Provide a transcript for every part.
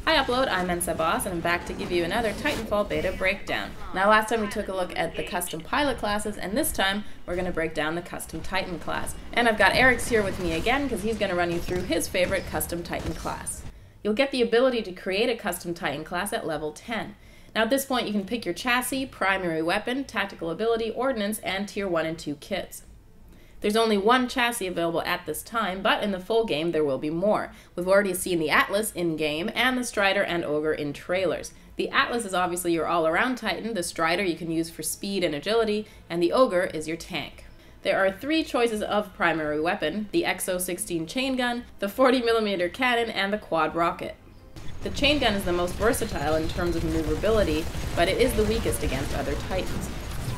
Hi Upload, I'm Boss, and I'm back to give you another Titanfall beta breakdown. Now last time we took a look at the custom pilot classes, and this time we're going to break down the custom Titan class. And I've got Eric's here with me again because he's going to run you through his favorite custom Titan class. You'll get the ability to create a custom Titan class at level 10. Now at this point you can pick your chassis, primary weapon, tactical ability, ordnance, and tier 1 and 2 kits. There's only one chassis available at this time, but in the full game there will be more. We've already seen the Atlas in-game, and the Strider and Ogre in trailers. The Atlas is obviously your all-around Titan, the Strider you can use for speed and agility, and the Ogre is your tank. There are three choices of primary weapon: the XO16 chain gun, the 40mm cannon, and the quad rocket. The chain gun is the most versatile in terms of maneuverability, but it is the weakest against other Titans.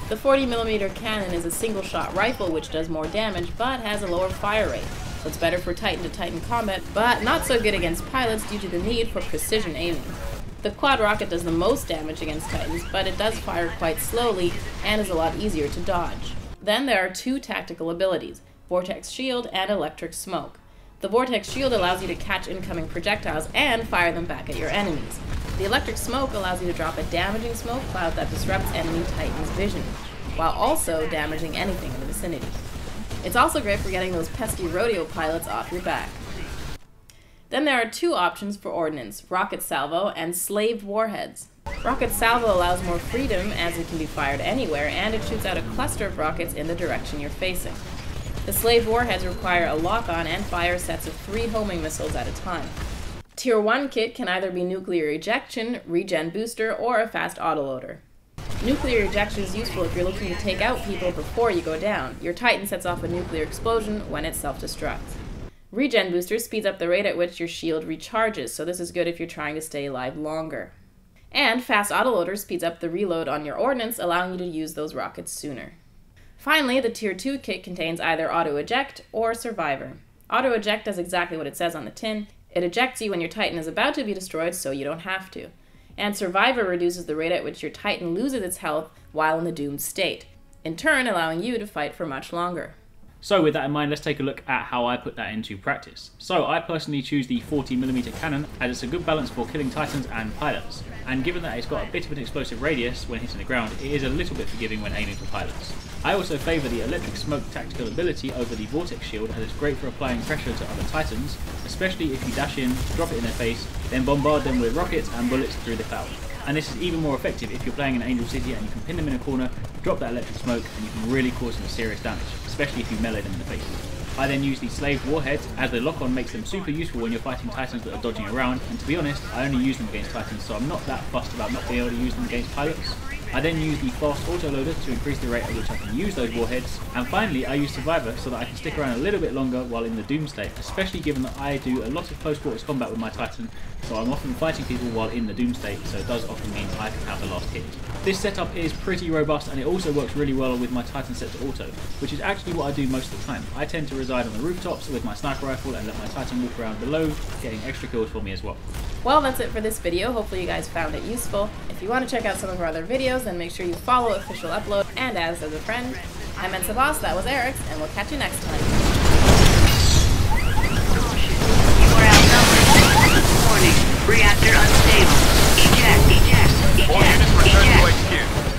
The 40mm cannon is a single-shot rifle which does more damage, but has a lower fire rate, so it's better for Titan-to-Titan combat, but not so good against pilots due to the need for precision aiming. The quad rocket does the most damage against Titans, but it does fire quite slowly and is a lot easier to dodge. Then there are two tactical abilities, Vortex Shield and Electric Smoke. The Vortex Shield allows you to catch incoming projectiles and fire them back at your enemies. The Electric Smoke allows you to drop a damaging smoke cloud that disrupts enemy Titan's vision, while also damaging anything in the vicinity. It's also great for getting those pesky rodeo pilots off your back. Then there are two options for ordnance, Rocket Salvo and Slaved Warheads. Rocket Salvo allows more freedom as it can be fired anywhere, and it shoots out a cluster of rockets in the direction you're facing. The Slaved Warheads require a lock-on and fire sets of 3 homing missiles at a time. Tier 1 kit can either be nuclear ejection, regen booster, or a fast autoloader. Nuclear ejection is useful if you're looking to take out people before you go down. Your Titan sets off a nuclear explosion when it self-destructs. Regen booster speeds up the rate at which your shield recharges, so this is good if you're trying to stay alive longer. And fast autoloader speeds up the reload on your ordnance, allowing you to use those rockets sooner. Finally, the Tier 2 kit contains either Auto Eject or Survivor. Auto Eject does exactly what it says on the tin. It ejects you when your Titan is about to be destroyed, so you don't have to. And Survivor reduces the rate at which your Titan loses its health while in the doomed state, in turn allowing you to fight for much longer. So with that in mind, let's take a look at how I put that into practice. So I personally choose the 40mm cannon as it's a good balance for killing Titans and pilots. And given that it's got a bit of an explosive radius when hitting the ground, it is a little bit forgiving when aiming for pilots. I also favour the Electric Smoke tactical ability over the Vortex Shield, as it's great for applying pressure to other Titans, especially if you dash in, drop it in their face, then bombard them with rockets and bullets through the cloud. And this is even more effective if you're playing in Angel City and you can pin them in a corner, drop that electric smoke, and you can really cause some serious damage, especially if you melee them in the face. I then use the Slaved Warheads, as the lock-on makes them super useful when you're fighting Titans that are dodging around, and to be honest, I only use them against Titans, so I'm not that fussed about not being able to use them against pilots. I then use the fast autoloader to increase the rate at which I can use those warheads, and finally I use Survivor so that I can stick around a little bit longer while in the doom state, especially given that I do a lot of close quarters combat with my Titan, so I'm often fighting people while in the doom state, so it does often mean I can have the last hit. This setup is pretty robust, and it also works really well with my Titan set to auto, which is actually what I do most of the time. I tend to reside on the rooftops with my sniper rifle and let my Titan walk around below, getting extra kills for me as well. Well, that's it for this video. Hopefully you guys found it useful. If you want to check out some of our other videos, then make sure you follow Official Upload and add us as a friend. I'm Boss, that was Eric's, and we'll catch you next time. Caution. You are outnumbered. Warning. Reactor unstable. Eject. All units return to HQ.